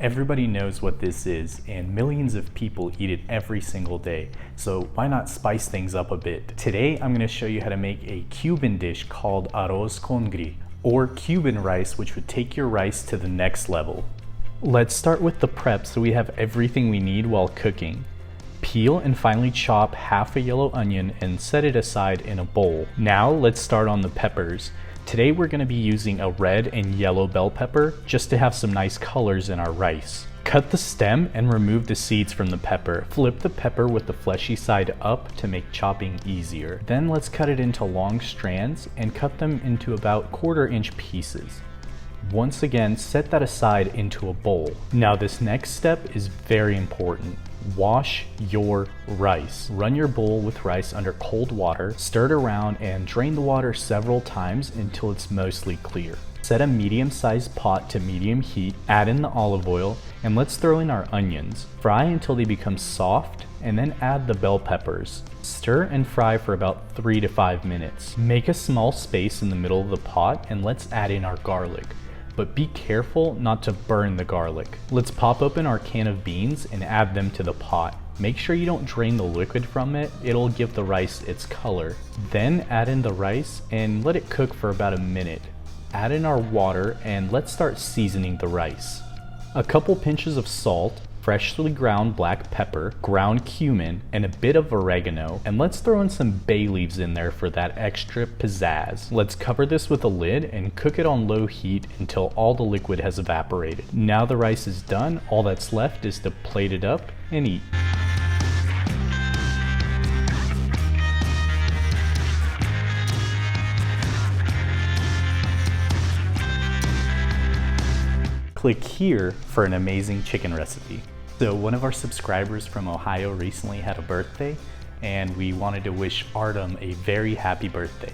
Everybody knows what this is, and millions of people eat it every single day. So why not spice things up a bit? Today I'm going to show you how to make a Cuban dish called Arroz Congri, or Cuban rice, which would take your rice to the next level. Let's start with the prep so we have everything we need while cooking. Peel and finely chop half a yellow onion and set it aside in a bowl. Now let's start on the peppers. Today we're going to be using a red and yellow bell pepper just to have some nice colors in our rice. Cut the stem and remove the seeds from the pepper. Flip the pepper with the fleshy side up to make chopping easier. Then let's cut it into long strands and cut them into about 1/4 inch pieces. Once again, set that aside into a bowl. Now this next step is very important. Wash your rice. Run your bowl with rice under cold water, stir it around, and drain the water several times until it's mostly clear. Set a medium-sized pot to medium heat, add in the olive oil, and let's throw in our onions. Fry until they become soft, and then add the bell peppers. Stir and fry for about 3 to 5 minutes. Make a small space in the middle of the pot, and let's add in our garlic. But be careful not to burn the garlic. Let's pop open our can of beans and add them to the pot. Make sure you don't drain the liquid from it, it'll give the rice its color. Then add in the rice and let it cook for about a minute. Add in our water and let's start seasoning the rice. A couple pinches of salt, freshly ground black pepper, ground cumin, and a bit of oregano, and let's throw in some bay leaves in there for that extra pizzazz. Let's cover this with a lid and cook it on low heat until all the liquid has evaporated. Now the rice is done, all that's left is to plate it up and eat. Click here for an amazing chicken recipe. So one of our subscribers from Ohio recently had a birthday, and we wanted to wish Artem a very happy birthday.